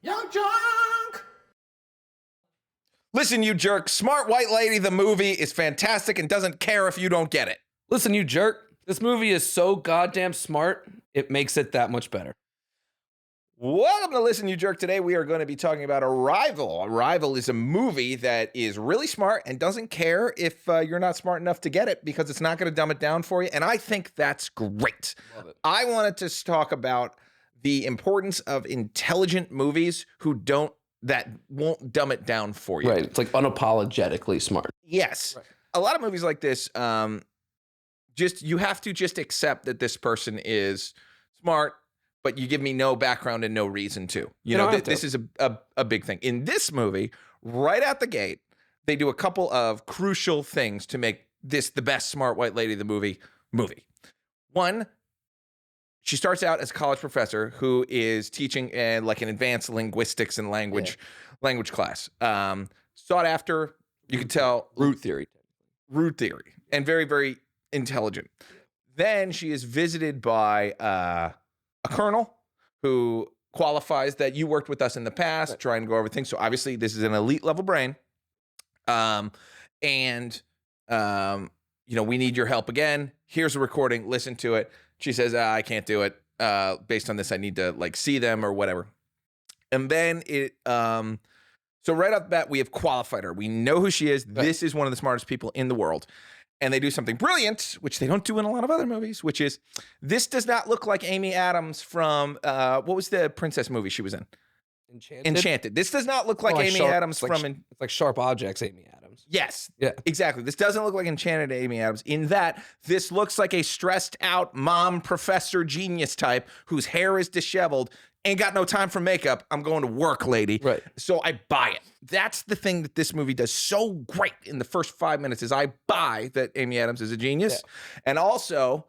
YUNKJunk! Listen, you jerk. Smart White Lady, the movie, is fantastic and doesn't care if you don't get it. Listen, you jerk. This movie is so goddamn smart, it makes it that much better. Welcome to Listen, You Jerk. Today we are going to be talking about Arrival. Arrival is a movie that is really smart and doesn't care if you're not smart enough to get it because it's not going to dumb it down for you. And I think that's great. Love it. I wanted to talk about the importance of intelligent movies that won't dumb it down for you. Right. It's like unapologetically smart. Yes. Right. A lot of movies like this, you have to just accept that this person is smart, but you give me no background and no reason to. This is a big thing. In this movie, right out the gate, they do a couple of crucial things to make this the best Smart White Lady of the movie. One, she starts out as a college professor who is teaching like an advanced linguistics and language class. Sought after, you can tell. Root theory, and very, very intelligent. Then she is visited by a colonel who qualifies that you worked with us in the past, trying to go over things. So obviously this is an elite level brain. We need your help again. Here's a recording. Listen to it. She says, I can't do it. Based on this, I need to see them or whatever. And then so right off the bat, we have qualified her. We know who she is. Right. This is one of the smartest people in the world. And they do something brilliant, which they don't do in a lot of other movies, which is this does not look like Amy Adams from, what was the princess movie she was in? Enchanted. This does not look like Amy Adams from... It's like Sharp Objects Amy Adams. Yes. Yeah. Exactly. This doesn't look like Enchanted Amy Adams in that this looks like a stressed out mom professor genius type whose hair is disheveled, ain't got no time for makeup. I'm going to work, lady. Right. So I buy it. That's the thing that this movie does so great in the first 5 minutes is I buy that Amy Adams is a genius. Yeah. And also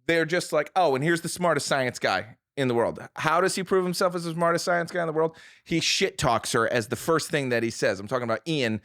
they're just like, oh, and here's the smartest science guy in the world. How does he prove himself as the smartest science guy in the world? He shit talks her as the first thing that he says. I'm talking about Ian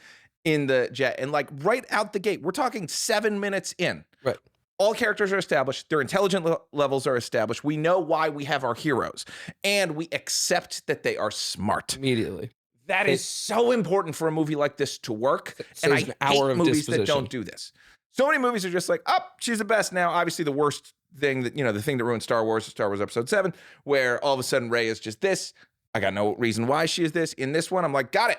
in the jet. And like right out the gate, we're talking 7 minutes in. Right. All characters are established. Their intelligence levels are established. We know why we have our heroes. And we accept that they are smart. Immediately. That is so important for a movie like this to work. And I hate movies that don't do this. So many movies are just like, oh, she's the best now. Obviously, the worst thing the thing that ruined Star Wars is Star Wars Episode 7, where all of a sudden Rey is just this. I got no reason why she is this. In this one, I'm like, got it.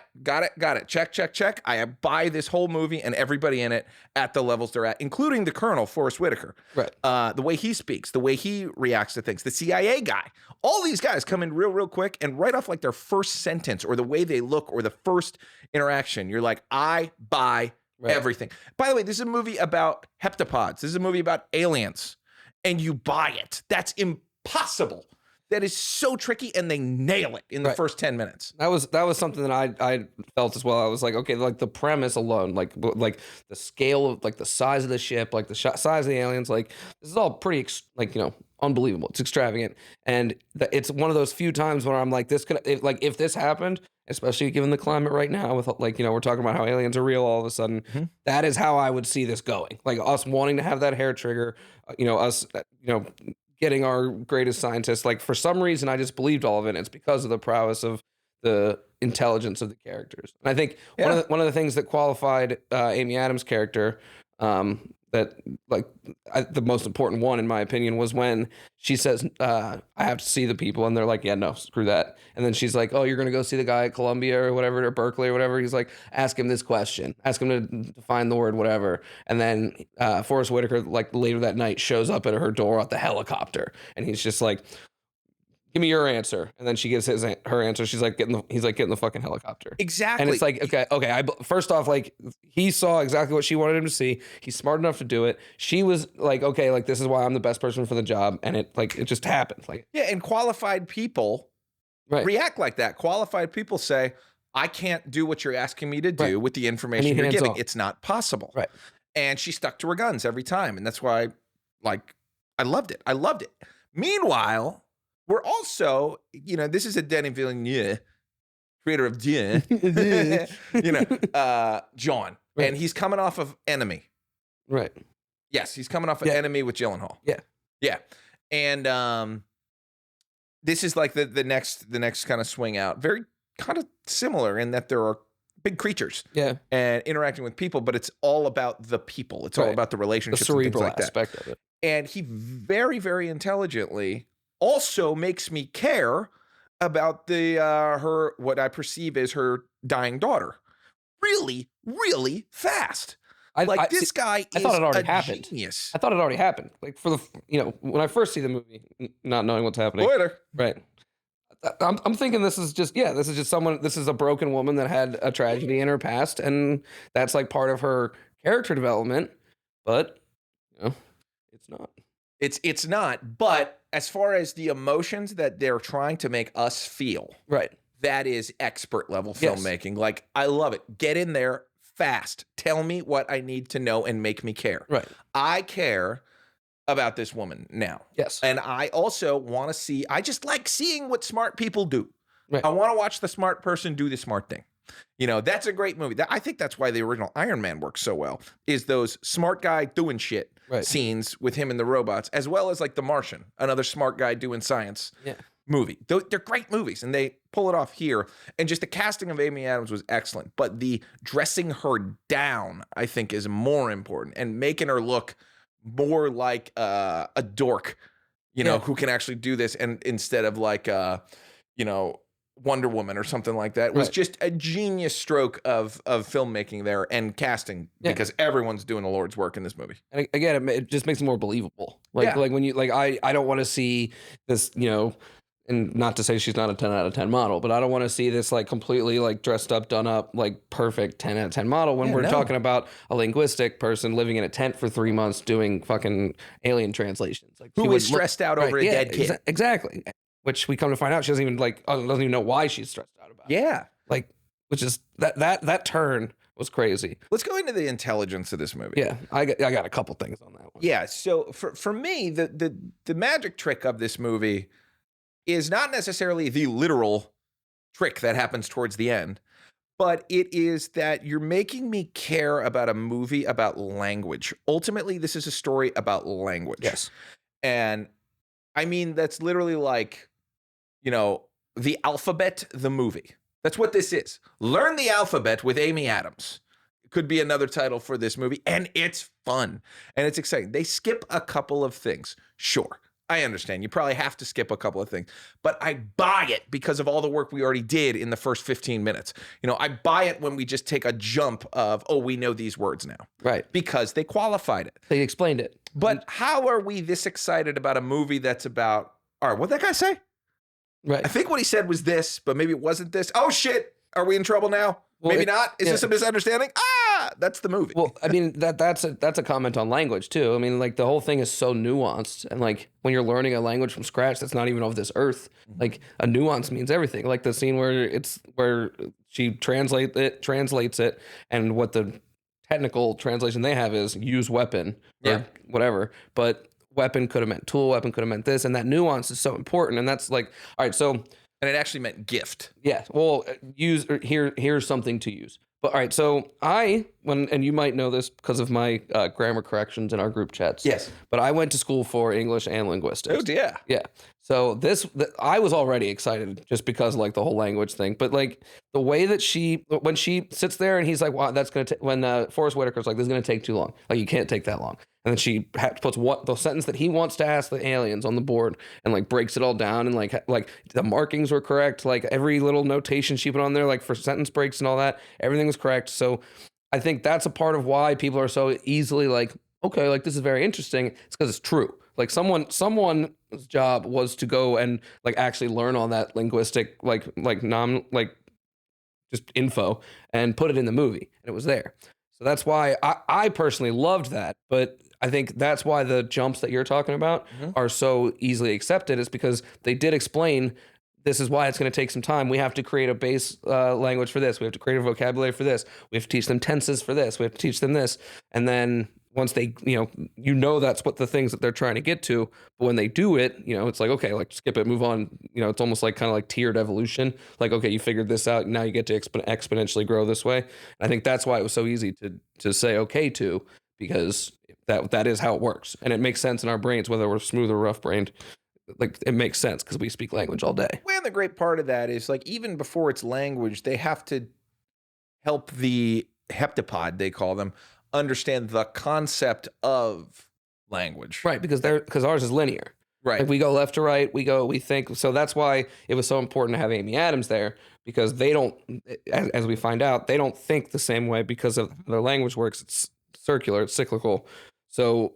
Check. I buy this whole movie and everybody in it at the levels they're at, including the Colonel, Forrest Whitaker. Right. The way he speaks, the way he reacts to things, the CIA guy. All these guys come in real quick and right off like their first sentence or the way they look or the first interaction, you're like, I buy everything. By the way, this is a movie about heptapods. This is a movie about aliens. And you buy it. That's impossible. That is so tricky, and they nail it in the first 10 minutes. That was something that I felt as well. I was like, okay, like the premise alone, like the scale of like the size of the ship, like the size of the aliens, like this is all pretty unbelievable. It's extravagant, and it's one of those few times where I'm like, if this happened, especially given the climate right now, with we're talking about how aliens are real all of a sudden. Mm-hmm. That is how I would see this going. Like us wanting to have that hair trigger, getting our greatest scientists. Like for some reason, I just believed all of it. It's because of the prowess of the intelligence of the characters. And I think one of the things that qualified Amy Adams' character, the most important one in my opinion, was when she says, I have to see the people, and they're like, yeah, no, screw that. And then she's like, oh, you're gonna go see the guy at Columbia or whatever, or Berkeley or whatever. He's like, ask him this question, ask him to define the word whatever. And then Forrest Whitaker, like later that night, shows up at her door at the helicopter, and he's just like, give me your answer. And then she gives her answer. He's like, get in the fucking helicopter. Exactly. And it's like, okay. First off, like he saw exactly what she wanted him to see. He's smart enough to do it. She was like, okay, like this is why I'm the best person for the job. And it just happened. Like, yeah. And qualified people react like that. Qualified people say, I can't do what you're asking me to do with the information you're giving. It's not possible. Right. And she stuck to her guns every time. And that's why, I loved it. Meanwhile, we're also, this is a Denis Villeneuve, creator of John, and he's coming off of Enemy. Right. Yes, he's coming off of Enemy with Gyllenhaal. Yeah. Yeah. And this is like the next kind of swing out. Very kind of similar in that there are big creatures and interacting with people, but it's all about the people. It's all about the relationships, the cerebral and things like aspect that. of it. And he very, very intelligently also makes me care about the her, what I perceive as her dying daughter, really, really fast. This guy is thought it already a happened. genius. I thought it already happened. Like for the when I first see the movie, not knowing what's happening. Spoiler. Right. I'm thinking this is just someone. This is a broken woman that had a tragedy in her past, and that's like part of her character development. But it's not. It's not. But as far as the emotions that they're trying to make us feel, right, that is expert level filmmaking. Like, I love it. Get in there fast. Tell me what I need to know and make me care. Right. I care about this woman now. Yes. And I also want to see, I just like seeing what smart people do. Right. I want to watch the smart person do the smart thing. That's a great movie. I think that's why the original Iron Man works so well, is those smart guy doing shit scenes with him and the robots, as well as like The Martian, another smart guy doing science movie. They're great movies, and they pull it off here. And just the casting of Amy Adams was excellent. But the dressing her down, I think, is more important, and making her look more like a dork, who can actually do this, and instead of like Wonder Woman or something like that. It was just a genius stroke of filmmaking there and casting, because everyone's doing the Lord's work in this movie. And again, it just makes it more believable. Like when you I don't want to see this, and not to say she's not a 10 out of 10 model, but I don't want to see this like completely like dressed up, done up, like perfect 10 out of 10 model when we're talking about a linguistic person living in a tent for 3 months doing fucking alien translations. Like, who is stressed out over a dead kid. Exactly. Which we come to find out she doesn't even doesn't even know why she's stressed out about. Yeah. Like, which is that turn was crazy. Let's go into the intelligence of this movie. Yeah. I got a couple things on that one. Yeah. So for me, the magic trick of this movie is not necessarily the literal trick that happens towards the end, but it is that you're making me care about a movie about language. Ultimately, this is a story about language. Yes. And I mean, that's literally like, the alphabet, the movie. That's what this is. Learn the alphabet with Amy Adams. It could be another title for this movie. And it's fun. And it's exciting. They skip a couple of things. Sure. I understand. You probably have to skip a couple of things, but I buy it because of all the work we already did in the first 15 minutes. I buy it when we just take a jump of, we know these words now. Right. Because they qualified it. They explained it. But how are we this excited about a movie that's about, all right, what'd that guy say? Right. I think what he said was this, but maybe it wasn't this. Oh, shit. Are we in trouble now? Well, maybe not. Is this a misunderstanding? That's the movie. Well, I mean, that's a comment on language too. I mean, like the whole thing is so nuanced, and like when you're learning a language from scratch that's not even of this earth, like a nuance means everything. Like the scene where she translates it, and what the technical translation they have is use weapon or whatever, but weapon could have meant tool, weapon could have meant this, and that nuance is so important. And that's like, all right, so. And it actually meant gift. Yeah. Well, here's something to use. But all right, so and you might know this because of my grammar corrections in our group chats. Yes. But I went to school for English and linguistics. Oh, yeah. Yeah. So I was already excited just because like the whole language thing. But like the way that when she sits there and he's like, wow, that's going to when Forrest Whitaker's like, this is going to take too long. Like, you can't take that long. And then she puts the sentence that he wants to ask the aliens on the board and like breaks it all down, and like the markings were correct. Like every little notation she put on there, like for sentence breaks and all that, everything was correct. So I think that's a part of why people are so easily like, okay, like this is very interesting. It's because it's true. Like someone's job was to go and like actually learn all that linguistic just info and put it in the movie, and it was there. So that's why I personally loved that. But I think that's why the jumps that you're talking about are so easily accepted, is because they did explain this is why it's going to take some time. We have to create a base language for this. We have to create a vocabulary for this. We have to teach them tenses for this. We have to teach them this. And then once they, that's what the things that they're trying to get to. But when they do it, it's like, okay, like skip it, move on. It's almost like kind of like tiered evolution. Like, okay, you figured this out. Now you get to exponentially grow this way. And I think that's why it was so easy to say okay to, because that is how it works. And it makes sense in our brains, whether we're smooth or rough brained. like it makes sense because we speak language all day. Well, and the great part of that is like even before it's language, they have to help the heptapod, they call them, understand the concept of language. Right, because ours is linear. Right. Like we go left to right, we think. So that's why it was so important to have Amy Adams there, because they don't, as we find out, they don't think the same way because of their language works. It's circular, it's cyclical. So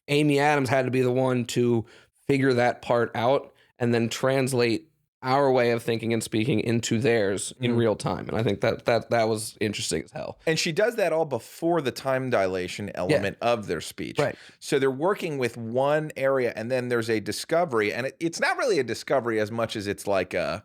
Amy Adams had to be the one to figure that part out and then translate our way of thinking and speaking into theirs in real time. And I think that was interesting as hell. And she does that all before the time dilation element of their speech. Right. So they're working with one area and then there's a discovery. And it's not really a discovery as much as it's like a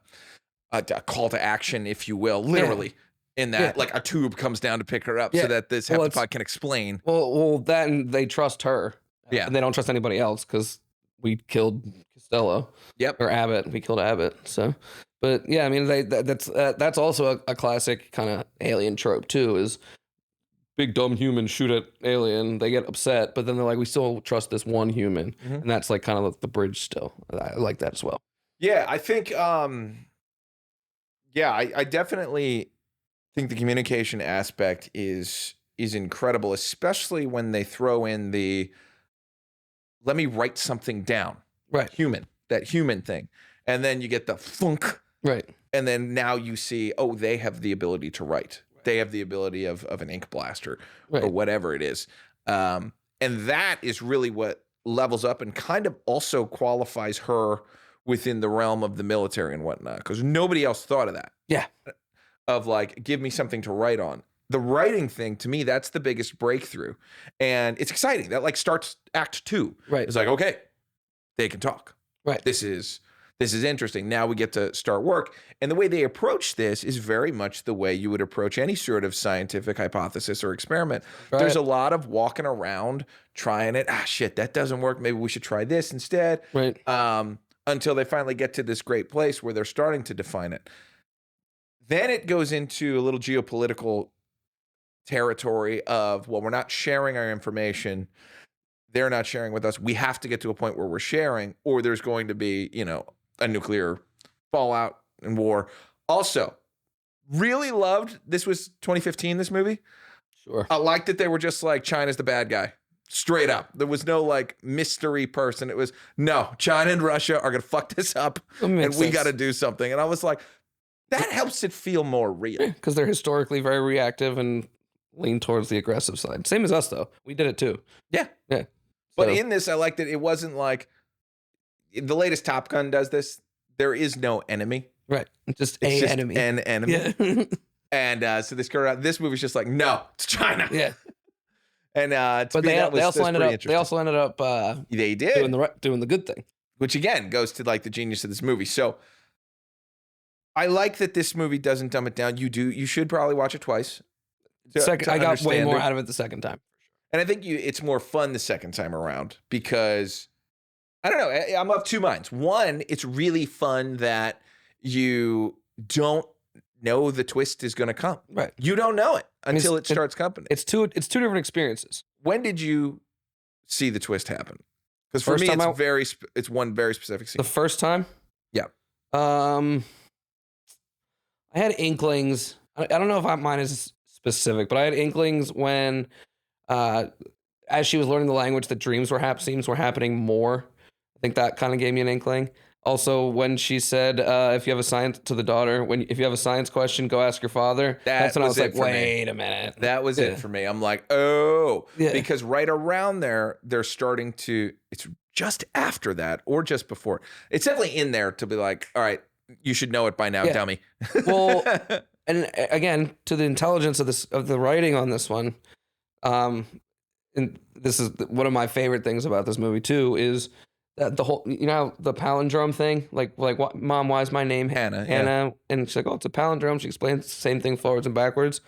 call to action, if you will, literally. In that, like a tube comes down to pick her up so that this heptapod can explain. Well, then they trust her. Yeah. And they don't trust anybody else because we killed Costello. Yep. Or Abbott. We killed Abbott. So, but yeah, I mean, that's also a classic kind of alien trope too. Is big dumb humans shoot at alien, they get upset, but then they're like, we still trust this one human, and that's like kind of the bridge. Still, I like that as well. Yeah, I think. I definitely think the communication aspect is incredible, especially when they throw in the let me write something down. Right. That human thing. And then you get the thunk. Right. And then now you see, oh, they have the ability to write. They have the ability of an ink blaster or whatever it is. And that is really what levels up and kind of also qualifies her within the realm of the military and whatnot. Because nobody else thought of that. Yeah. Of like, give me something to write on. The writing thing, to me, that's the biggest breakthrough. And it's exciting. That like starts act 2. Right. It's like, okay, they can talk. Right. This is interesting. Now we get to start work. And the way they approach this is very much the way you would approach any sort of scientific hypothesis or experiment. Right. There's a lot of walking around trying it. Shit, that doesn't work. Maybe we should try this instead. Right. Until they finally get to this great place where they're starting to define it. Then it goes into a little geopolitical territory of, well, we're not sharing our information. They're not sharing with us. We have to get to a point where we're sharing, or there's going to be, a nuclear fallout and war. Also, really loved, this was 2015, this movie. Sure. I liked that they were just like, China's the bad guy. Straight up. There was no like mystery person. It was, no, China and Russia are going to fuck this up and we got to do something. And I was like, that helps it feel more real. Because they're historically very reactive and lean towards the aggressive side. Same as us, though. We did it too. Yeah. Yeah. But in this, I liked it. It wasn't like the latest Top Gun does this. There is no enemy. Right. It's just enemy. An enemy. Yeah. And so this movie's just like, no, it's China. Yeah. And but they also ended up. They did doing the good thing, which again goes to like the genius of this movie. So I like that this movie doesn't dumb it down. You should probably watch it twice. I got way more out of it the second time. And I think it's more fun the second time around because, I don't know, I'm of two minds. One, it's really fun that you don't know the twist is going to come. Right. You don't know it until it starts coming. It's two different experiences. When did you see the twist happen? Because for me, it's one very specific scene. The first time? Yeah. I had inklings. I don't know if mine is specific, but I had inklings when, as she was learning the language, the dreams seems were happening more. I think that kind of gave me an inkling. Also, when she said, if you have a science question, go ask your father. That's when I was like, wait a minute. That was it for me. I'm like, oh, because right around there, they're starting to, it's just after that or just before. It's definitely in there to be like, all right, you should know it by now, dummy. Well, and again, to the intelligence of the writing on this one, and this is one of my favorite things about this movie too, is that the whole, the palindrome thing, like what, Mom, why is my name Hannah? Yeah. And she's like, oh, it's a palindrome. She explains the same thing forwards and backwards.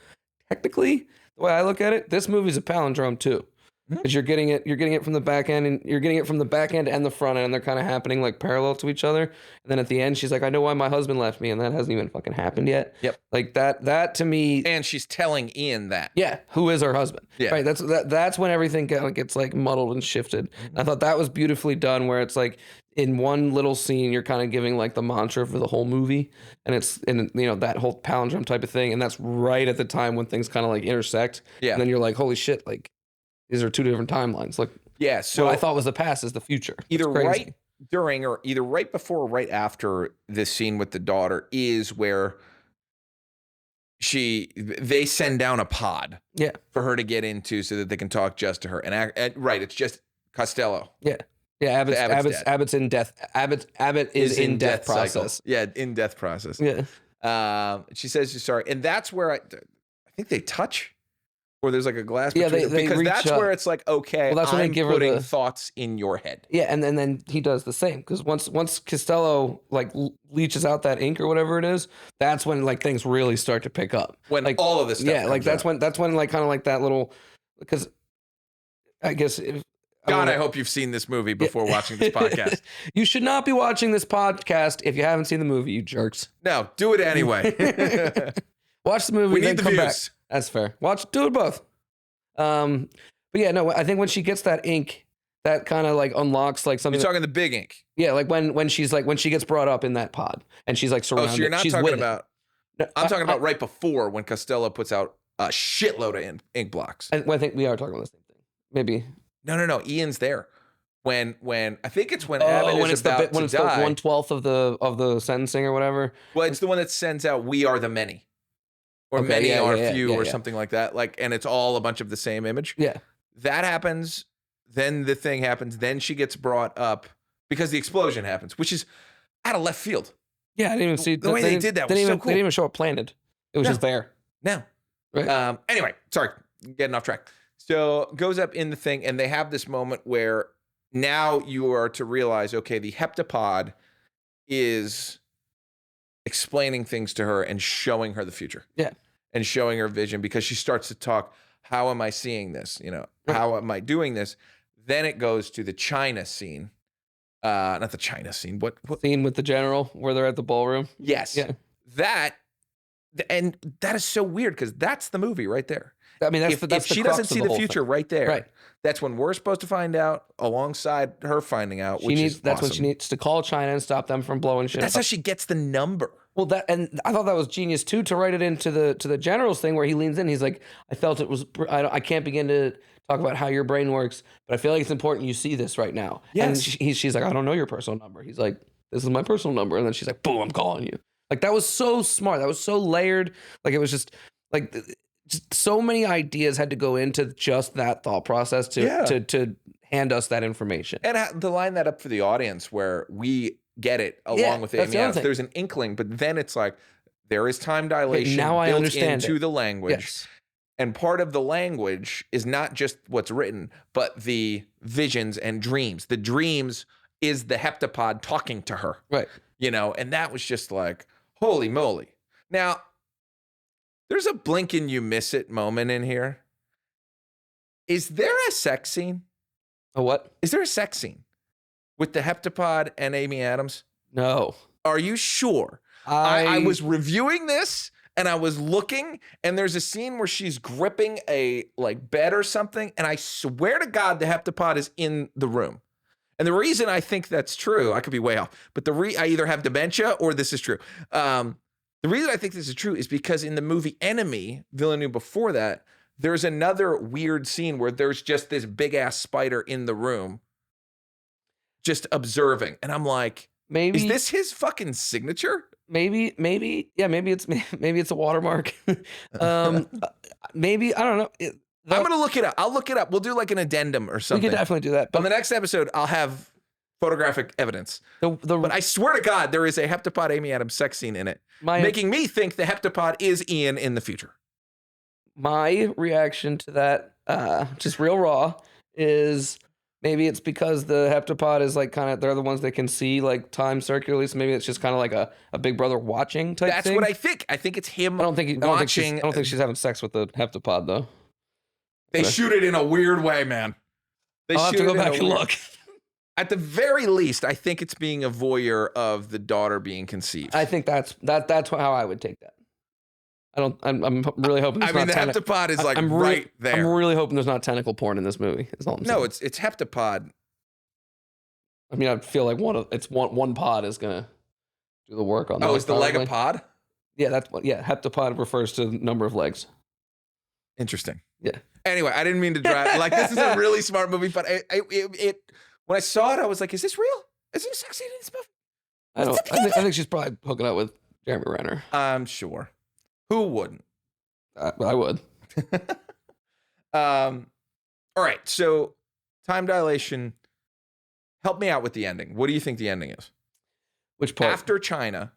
Technically, the way I look at it, this movie's a palindrome too. because you're getting it from the back end, and you're getting it from the back end and the front end, and they're kind of happening like parallel to each other. And then at the end, she's like, "I know why my husband left me," and that hasn't even fucking happened yet. Yep. Like that to me. And she's telling Ian that. Yeah, who is her husband? Yeah. Right. That's when everything gets like muddled and shifted. I thought that was beautifully done, where it's like in one little scene, you're kind of giving like the mantra for the whole movie, and it's that whole palindrome type of thing, and that's right at the time when things kind of like intersect. Yeah. And then you're like, holy shit, like these are two different timelines. Like, yeah. So what I thought was the past is the future. Either right during or either right before or right after this scene with the daughter is where they send down a pod. Yeah. For her to get into so that they can talk just to her. And right, it's just Costello. Yeah. Yeah, Abbott's in death. Abbott is in death process. Cycle. Yeah, in death process. Yeah. She says she's sorry, and that's where I think they touch, or there's like a glass. Yeah, between they because reach that's up. where it's like, okay, well, that's when I'm they give putting her thoughts in your head. Yeah, and then he does the same, because once Costello like leaches out that ink or whatever it is, that's when like things really start to pick up. When like all of this stuff. Yeah, like that's when like kind of like that little, because I guess. God, I hope you've seen this movie before watching this podcast. You should not be watching this podcast if you haven't seen the movie, you jerks. No, do it anyway. Watch the movie. We then need the come views. back. That's fair. Do it both. But yeah, no, I think when she gets that ink, that kind of like unlocks like something. You're talking the big ink. Yeah, like when she gets brought up in that pod and she's like surrounded. Oh, so you're not talking about. No, I'm talking about right before when Costello puts out a shitload of ink blocks. And I think we are talking about the same thing. Maybe. No. Ian's there. When I think it's when Abbott is about to die. The 1/12 of the sentencing or whatever. Well, it's the one that sends out "We are the many," or "Many are few," or something like that. Like, and it's all a bunch of the same image. Yeah, that happens. Then the thing happens. Then she gets brought up because the explosion happens, which is out of left field. Yeah, I didn't even see the way they did that. Was so cool. They didn't even show it planted. It was just there. No. Right. Anyway, sorry, getting off track. So goes up in the thing, and they have this moment where now you are to realize, okay, the heptapod is explaining things to her and showing her the future. Yeah. And showing her vision, because she starts to talk, how am I seeing this? How am I doing this? Then it goes to the China scene. Not the China scene. What scene with the general where they're at the ballroom? Yes. Yeah. That is so weird, because that's the movie right there. I mean, if she doesn't see the future thing. right there, right. That's when we're supposed to find out, alongside her finding out. That's when she needs to call China and stop them from blowing shit. That's how she gets the number. Well, and I thought that was genius too, to write it into the general's thing, where he leans in. He's like, I felt it was. I can't begin to talk about how your brain works, but I feel like it's important you see this right now. Yes. And she's like, I don't know your personal number. He's like, this is my personal number. And then she's like, boom, I'm calling you. Like, that was so smart. That was so layered. Like, it was just like. Just so many ideas had to go into just that thought process to hand us that information. And to line that up for the audience, where we get it along with Amy Adams. There's an inkling, but then it's like there is time dilation built into the language. Yes. And part of the language is not just what's written, but the visions and dreams. The dreams is the heptapod talking to her. Right. And that was just like, holy moly. Now, there's a blink and you miss it moment in here. Is there a sex scene? A what? Is there a sex scene with the heptapod and Amy Adams? No. Are you sure? I was reviewing this and I was looking, and there's a scene where she's gripping a bed or something, and I swear to God the heptapod is in the room. And the reason I think that's true, I could be way off, but I either have dementia or this is true. The reason I think this is true is because in the movie Enemy, Villeneuve before that, there's another weird scene where there's just this big ass spider in the room just observing. And I'm like, maybe, is this his fucking signature? Maybe it's a watermark. Maybe, I don't know. I'm going to look it up. I'll look it up. We'll do like an addendum or something. We could definitely do that. But on the next episode, I'll have photographic evidence. But I swear to God, there is a heptapod Amy Adams sex scene in it, making me think the heptapod is Ian in the future. My reaction to that, just real raw, is maybe it's because the heptapod is like kind of, they're the ones that can see like time circularly, so maybe it's just kind of like a Big Brother watching type thing. That's what I think. I think it's him. I don't think she's having sex with the heptapod though. They shoot it in a weird way, man. I'll have to go back and look. At the very least, I think it's being a voyeur of the daughter being conceived. I think that's how I would take that. I'm really hoping. I mean, the heptapod is like right there. I'm really hoping there's not tentacle porn in this movie. Is all I'm saying. No, it's heptapod. I mean, I feel like one pod is gonna do the work on that. Oh, is the leg a pod? Yeah, heptapod refers to the number of legs. Interesting. Yeah. Anyway, I didn't mean to drive. Like, this is a really smart movie, but it when I saw it, I was like, is this real? Is there sex scene in this movie? I think she's probably hooking up with Jeremy Renner. I'm sure. Who wouldn't? I would. All right. So, time dilation. Help me out with the ending. What do you think the ending is? Which part? After China.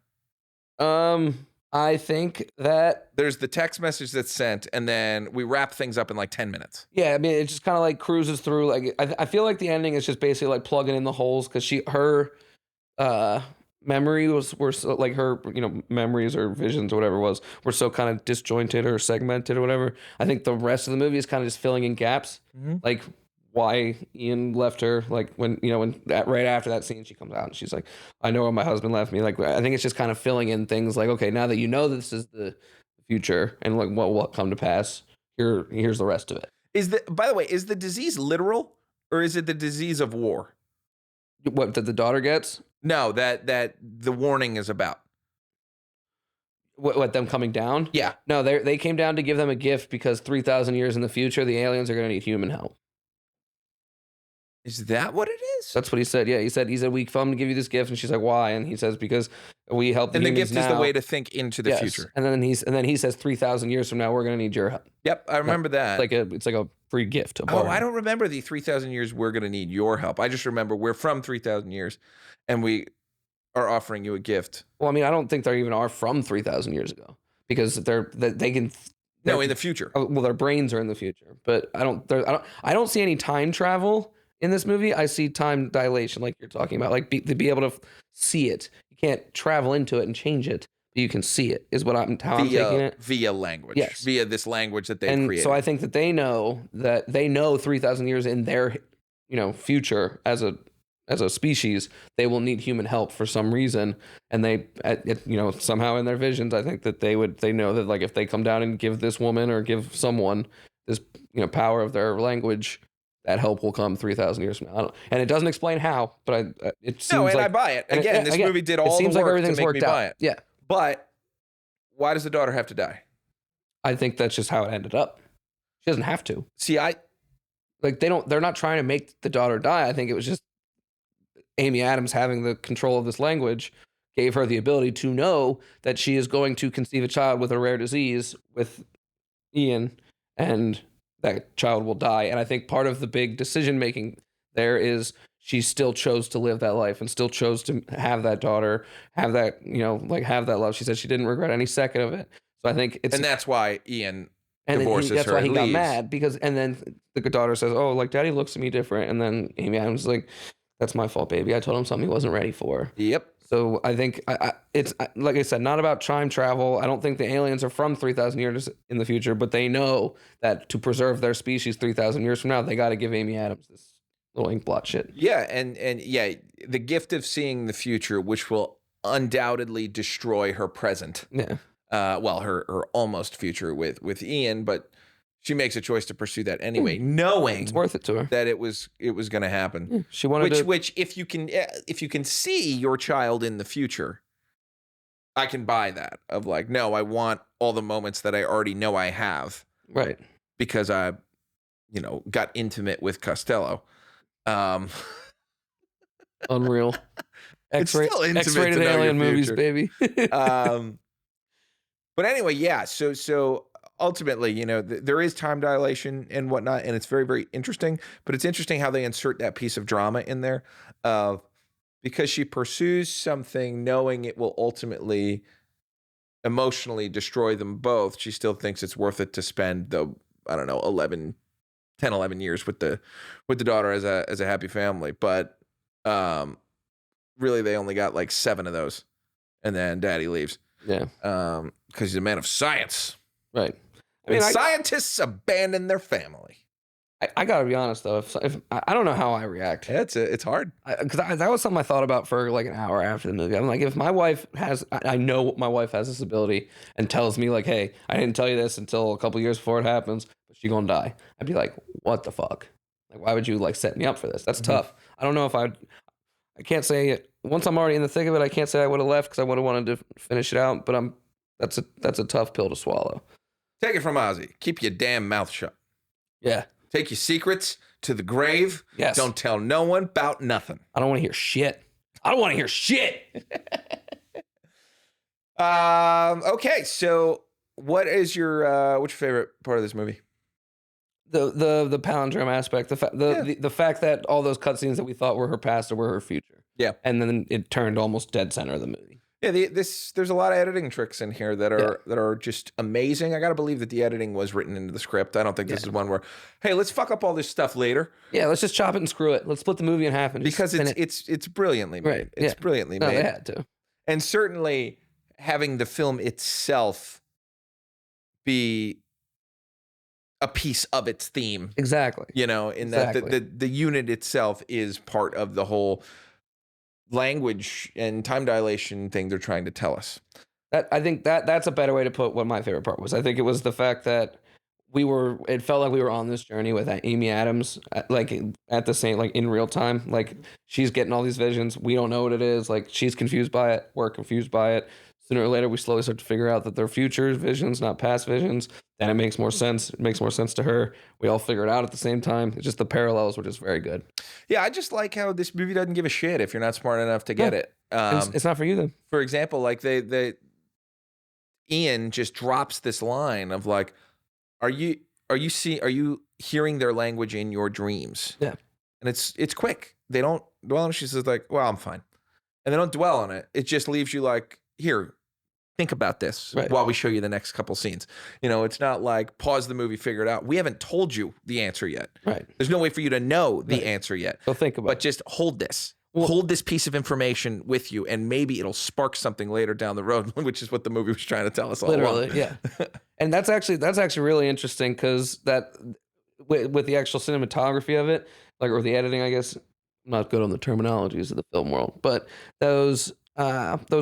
I think that there's the text message that's sent, and then we wrap things up in like 10 minutes. Yeah, I mean, it just kind of like cruises through. Like, I feel like the ending is just basically like plugging in the holes because her memory were so, like her, memories or visions or whatever it was were so kind of disjointed or segmented or whatever. I think the rest of the movie is kind of just filling in gaps, like why Ian left her. Like when right after that scene, she comes out and she's like, "I know why my husband left me." Like I think it's just kind of filling in things. Like, okay, now that you know this is the future and like what will come to pass, here's the rest of it. By the way, is the disease literal or is it the disease of war? What that the daughter gets? No, that the warning is about. What them coming down? Yeah. No, they came down to give them a gift because 3,000 years in the future, the aliens are going to need human help. Is that what it is? That's what he said. Yeah, he said we come to give you this gift, and she's like, why? And he says because we help. And the gift now. Is the way to think into the future. And then he says 3,000 years from now we're going to need your help. Yep, I remember that. It's like a free gift. I don't remember the 3,000 years we're going to need your help. I just remember we're from 3,000 years, and we are offering you a gift. Well, I mean, I don't think they even are from 3,000 years ago because they can. No, in the future. Well, their brains are in the future, but I don't see any time travel. In this movie, I see time dilation, like you're talking about, like to be able to see it. You can't travel into it and change it, but you can see it. Is I'm taking it via language. Yes, via this language that they've created. So I think that they know 3,000 years in their, future as a species, they will need human help for some reason, and they, somehow in their visions, I think that they know that like if they come down and give this woman or give someone this, power of their language. That help will come 3,000 years from now. And it doesn't explain how, but it seems like... I buy it. Again, this movie did all the work everything's to make worked me out. buy it. Yeah. But why does the daughter have to die? I think that's just how it ended up. She doesn't have to. See, they're not trying to make the daughter die. I think it was just Amy Adams having the control of this language gave her the ability to know that she is going to conceive a child with a rare disease with Ian, and that child will die. And I think part of the big decision making there is she still chose to live that life and still chose to have that daughter, have that, have that love. She said she didn't regret any second of it. So I think and that's why Ian divorces her. That's why he got mad and then the daughter says, "Oh, like Daddy looks at me different." And then Amy Adams is like, "That's my fault, baby. I told him something he wasn't ready for." Yep. So I think it's like I said, not about time travel. I don't think the aliens are from 3,000 years in the future, but they know that to preserve their species 3,000 years from now, they got to give Amy Adams this little ink blot shit. Yeah, and yeah, the gift of seeing the future, which will undoubtedly destroy her present. Yeah. Her almost future with Ian, but she makes a choice to pursue that anyway, knowing it's worth it to her that it was going to happen. Yeah, she wanted which if you can see your child in the future, I can buy that of like, no, I want all the moments that I already know I have, right? Because I, got intimate with Costello. Unreal. X-rated alien movies, baby. But anyway, yeah. So ultimately, there is time dilation and whatnot, and it's very, very interesting. But it's interesting how they insert that piece of drama in there, because she pursues something knowing it will ultimately emotionally destroy them both. She still thinks it's worth it to spend the 11 years with the daughter as a happy family. But really, they only got like 7 of those, and then Daddy leaves. Yeah. Because he's a man of science. Right. I mean, scientists abandon their family. I gotta be honest though. If I don't know how I react. Yeah, it's hard. Because that was something I thought about for like an hour after the movie. I'm like, if my wife has, I know my wife has this ability and tells me like, hey, I didn't tell you this until a couple years before it happens, but she gonna die. I'd be like, what the fuck? Like, why would you like set me up for this? That's tough. I don't know if I can't say it. Once I'm already in the thick of it, I can't say I would have left because I would have wanted to finish it out. But that's a tough pill to swallow. Take it from Ozzy. Keep your damn mouth shut. Yeah. Take your secrets to the grave. Yes. Don't tell no one about nothing. I don't want to hear shit. I don't want to hear shit. Okay, so what's your favorite part of this movie? The palindrome aspect, the fact that all those cutscenes that we thought were her past were her future. Yeah. And then it turned almost dead center of the movie. Yeah, there's a lot of editing tricks in here that are just amazing. I got to believe that the editing was written into the script. I don't think this is one where, hey, let's fuck up all this stuff later. Yeah, let's just chop it and screw it. Let's split the movie in half and because it's brilliantly made. Right. It's brilliantly made. They had to. And certainly having the film itself be a piece of its theme. Exactly. You know, in that the unit itself is part of the whole language and time dilation thing they're trying to tell us. I think that's a better way to put what my favorite part was. I think it was the fact that it felt like we were on this journey with Amy Adams, like at the same, like in real time. Like she's getting all these visions. We don't know what it is. Like she's confused by it. We're confused by it. Sooner or later, we slowly start to figure out that they're future visions, not past visions. Then it makes more sense. It makes more sense to her. We all figure it out at the same time. It's just the parallels were just very good. Yeah, I just like how this movie doesn't give a shit if you're not smart enough to get it. It's not for you then. For example, like Ian just drops this line of like, are you hearing their language in your dreams? Yeah. And it's quick. They don't dwell on it. She says like, well, I'm fine. And they don't dwell on it. It just leaves you like, here, think about this while we show you the next couple scenes. You know, it's not like pause the movie, figure it out. We haven't told you the answer yet. Right. There's no way for you to know the answer yet. So think about it. But just hold this. Hold this piece of information with you, and maybe it'll spark something later down the road, which is what the movie was trying to tell us all along. Yeah. And that's actually really interesting because that with the actual cinematography of it, like, or the editing, I guess, I'm not good on the terminologies of the film world, but those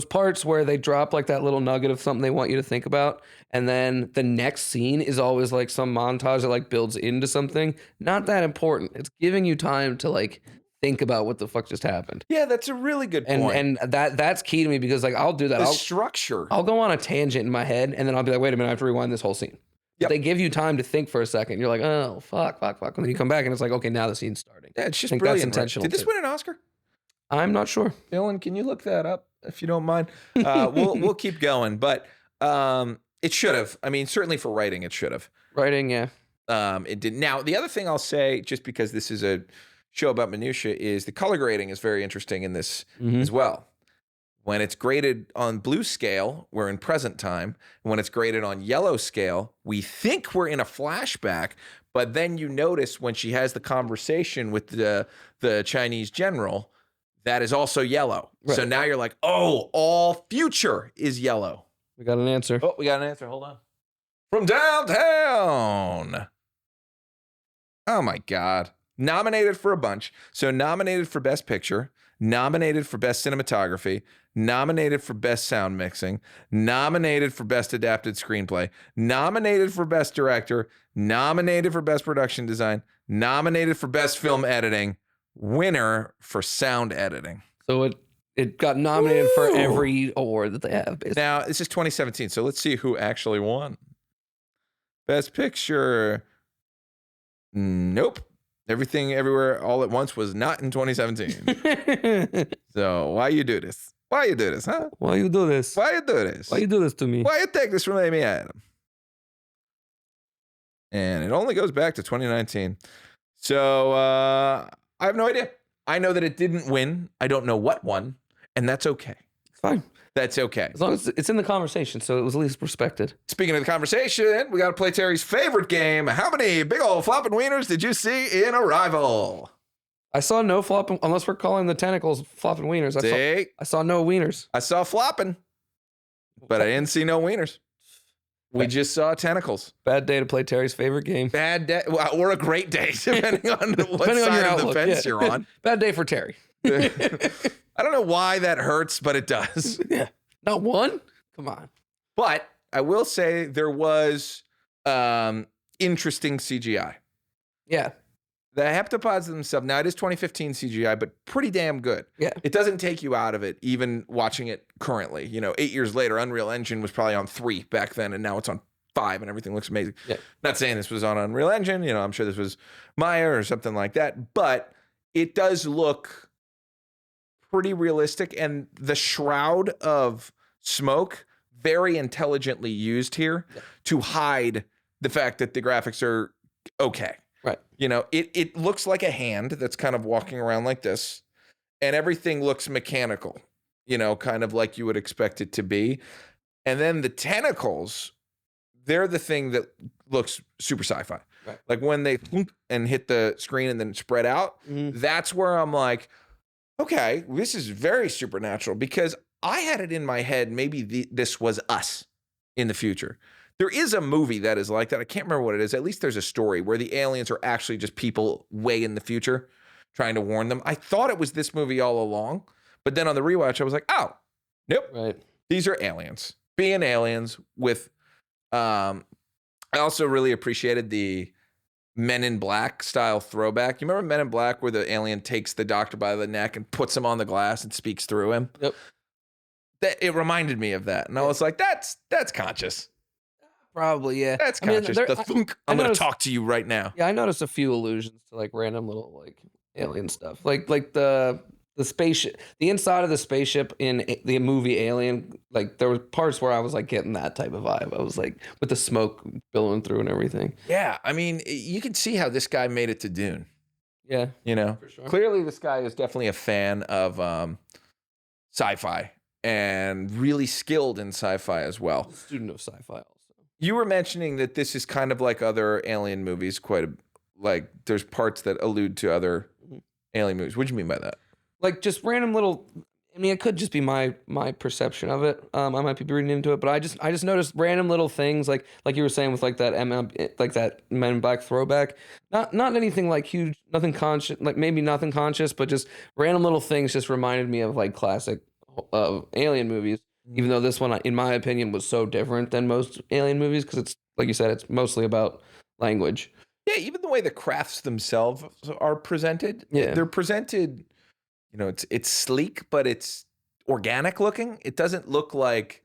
parts where they drop like that little nugget of something they want you to think about, and then the next scene is always like some montage that like builds into something. Not that important. It's giving you time to like think about what the fuck just happened. Yeah, that's a really good point. And that's key to me because like I'll do that. The structure. I'll go on a tangent in my head and then I'll be like, wait a minute, I have to rewind this whole scene. Yep. They give you time to think for a second. You're like, oh, fuck. And then you come back and it's like, okay, now the scene's starting. Yeah, it's just brilliant. That's intentional. Did this win an Oscar? I'm not sure. Dylan, can you look that up if you don't mind? We'll keep going, but it should have. I mean, certainly for writing, it should have. Writing, yeah. It did. Now, the other thing I'll say, just because this is a show about minutia, is the color grading is very interesting in this as well. When it's graded on blue scale, we're in present time. When it's graded on yellow scale, we think we're in a flashback, but then you notice when she has the conversation with the Chinese general, that is also yellow. Right. So now you're like, oh, all future is yellow. We got an answer. Oh, we got an answer. Hold on. From downtown. Oh, my God. Nominated for a bunch. So nominated for Best Picture, nominated for Best Cinematography, nominated for Best Sound Mixing, nominated for Best Adapted Screenplay, nominated for Best Director, nominated for Best Production Design, nominated for Best Film Editing, winner for Sound Editing. So it got nominated for every award that they have, basically. Now, this is 2017, so let's see who actually won. Best Picture. Nope. Everything, Everywhere, All at Once was not in 2017. So why you do this? Why you do this, huh? Why you do this? Why you do this? Why you do this to me? Why you take this from Amy Adams? And it only goes back to 2019. So I have no idea. I know that it didn't win. I don't know what won, and that's okay. It's fine. That's okay. As long as it's in the conversation, so it was at least respected. Speaking of the conversation, we got to play Terry's favorite game. How many big old flopping wieners did you see in Arrival? I saw no flopping, unless we're calling the tentacles flopping wieners. I saw no wieners. I saw flopping, but I didn't see no wieners. We just saw tentacles. Bad day to play Terry's favorite game. Bad day, well, or a great day, depending on what side of the fence you're on. Bad day for Terry. I don't know why that hurts, but it does. Yeah. Not one? Come on. But I will say there was interesting CGI. Yeah. The heptapods themselves, now it is 2015 CGI, but pretty damn good. Yeah. It doesn't take you out of it, even watching it currently. 8 years later, Unreal Engine was probably on 3 back then, and now it's on 5, and everything looks amazing. Yeah. Not saying this was on Unreal Engine. I'm sure this was Maya or something like that, but it does look pretty realistic, and the shroud of smoke, very intelligently used here to hide the fact that the graphics are okay. Right. It looks like a hand that's kind of walking around like this, and everything looks mechanical, kind of like you would expect it to be. And then the tentacles, they're the thing that looks super sci-fi. Right. Like when they and hit the screen and then spread out, that's where I'm like, okay, this is very supernatural, because I had it in my head maybe this was us in the future. There is a movie that is like that. I can't remember what it is. At least there's a story where the aliens are actually just people way in the future trying to warn them. I thought it was this movie all along, but then on the rewatch, I was like, oh, nope. Right. These are aliens being aliens with, I also really appreciated the Men in Black style throwback. You remember Men in Black where the alien takes the doctor by the neck and puts him on the glass and speaks through him? Yep. It reminded me of that. And I was like, that's conscious. Probably, yeah. That's conscious. I'm going to talk to you right now. Yeah, I noticed a few allusions to like random little like alien stuff. Like the spaceship, the inside of the spaceship in the movie Alien, like there were parts where I was like getting that type of vibe. I was like with the smoke billowing through and everything. Yeah, I mean, you can see how this guy made it to Dune. Yeah. For sure. Clearly this guy is definitely a fan of sci-fi and really skilled in sci-fi as well. Student of sci-fi also. You were mentioning that this is kind of like other alien movies, like there's parts that allude to other alien movies. What do you mean by that? Like just random little, I mean, it could just be my perception of it. I might be reading into it, but I just noticed random little things like you were saying with like that Men in Black throwback. Not anything like huge, nothing conscious, like maybe nothing conscious, but just random little things just reminded me of like classic alien movies. Even though this one, in my opinion, was so different than most alien movies, because it's, like you said, it's mostly about language. Yeah, even the way the crafts themselves are presented. Yeah. They're presented, it's sleek, but it's organic looking. It doesn't look like,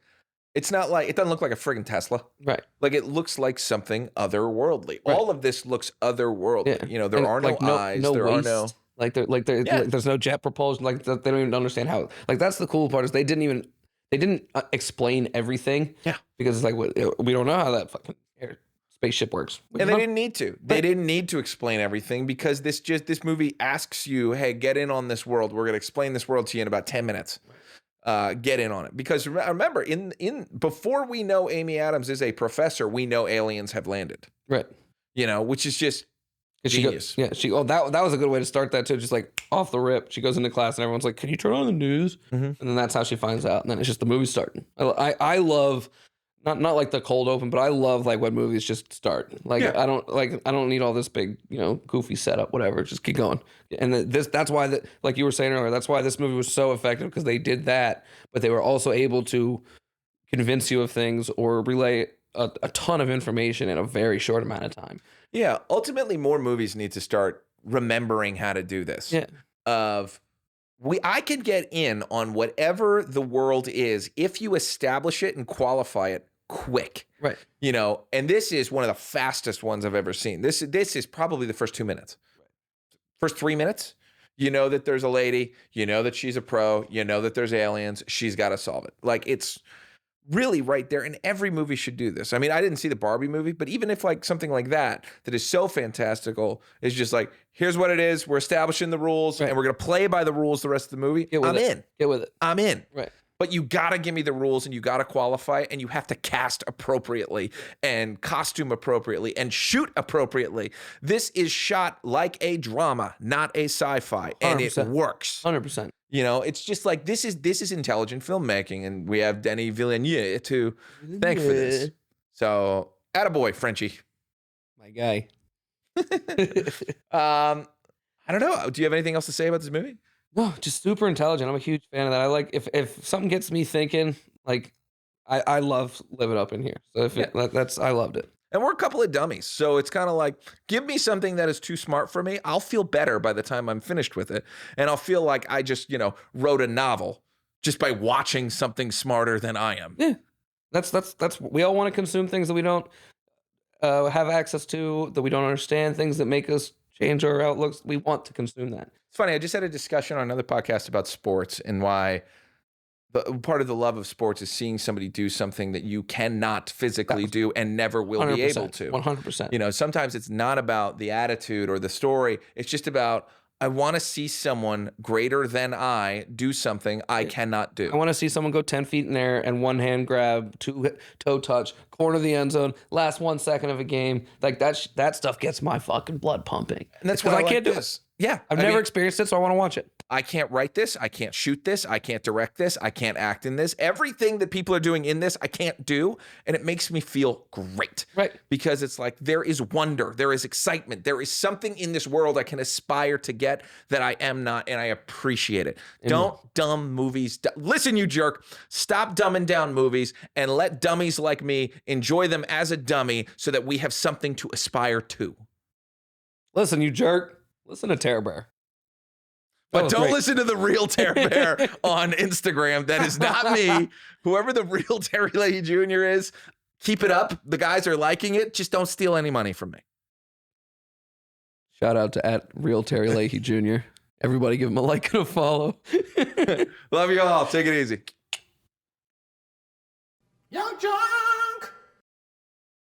it doesn't look like a friggin' Tesla. Right. Like it looks like something otherworldly. Right. All of this looks otherworldly. Yeah. There are no eyes. There are no... Like there's no jet propulsion. Like they don't even understand how. Like that's the cool part is they didn't explain everything. Yeah. Because it's like we don't know how that fucking spaceship works. And they didn't need to. They didn't need to explain everything, because this movie asks you, hey, get in on this world. We're gonna explain this world to you in about 10 minutes. Get in on it. Because remember, in before we know Amy Adams is a professor, we know aliens have landed. Right. Which is just genius. That was a good way to start that too. Just like off the rip, she goes into class and everyone's like, "Can you turn on the news?" And then that's how she finds out. And then it's just the movie starting. I love not like the cold open, but I love like when movies just start. Like I don't need all this big goofy setup, whatever. Just keep going. And that's why like you were saying earlier, that's why this movie was so effective, because they did that, but they were also able to convince you of things or relay a ton of information in a very short amount of time. Yeah, ultimately, more movies need to start remembering how to do this. Yeah. I can get in on whatever the world is if you establish it and qualify it quick. Right. And this is one of the fastest ones I've ever seen. This is probably the first 2 minutes. First 3 minutes, that there's a lady, that she's a pro, that there's aliens, she's got to solve it. Like it's really right there, and every movie should do this. I mean, I didn't see the Barbie movie, but even if like something like that is so fantastical, is just like, here's what it is, we're establishing the rules, and we're gonna play by the rules the rest of the movie. I'm in. Get with it. I'm in. Right. But you gotta give me the rules, and you gotta qualify, and you have to cast appropriately, and costume appropriately, and shoot appropriately. This is shot like a drama, not a sci-fi, and 100%. it works. 100%. It's just like this is intelligent filmmaking, and we have Denis Villeneuve to thank for this. So, attaboy, Frenchie. My guy. I don't know. Do you have anything else to say about this movie? No, just super intelligent. I'm a huge fan of that. I like if something gets me thinking, like I love Live It Up in here. So if I loved it. And we're a couple of dummies. So it's kind of like, give me something that is too smart for me. I'll feel better by the time I'm finished with it. And I'll feel like I just, wrote a novel just by watching something smarter than I am. Yeah. That's we all want to consume things that we don't have access to, that we don't understand, things that make us change our outlooks. We want to consume that. It's funny. I just had a discussion on another podcast about sports and why part of the love of sports is seeing somebody do something that you cannot physically do and never will be able to. 100%. Sometimes it's not about the attitude or the story. It's just about, I want to see someone greater than I do something I cannot do. I want to see someone go 10 feet in there and one hand grab, two toe touch, corner of the end zone, last 1 second of a game. Like that stuff gets my fucking blood pumping. And that's why I can't do this. Yeah. I've never experienced it, so I want to watch it. I can't write this. I can't shoot this. I can't direct this. I can't act in this. Everything that people are doing in this, I can't do. And it makes me feel great. Right. Because it's like, there is wonder. There is excitement. There is something in this world I can aspire to get that I am not, and I appreciate it. Don't dumb movies. Listen, you jerk. Stop dumbing down movies and let dummies like me enjoy them as a dummy so that we have something to aspire to. Listen, you jerk. Listen to Terror Bear. But don't listen to the real Terry Bear on Instagram. That is not me. Whoever the real Terry Leahy Jr. is, keep it up. The guys are liking it. Just don't steal any money from me. Shout out to @RealTerryLeahy Jr. Everybody give him a like and a follow. Love you all. Take it easy. YUNKJunk!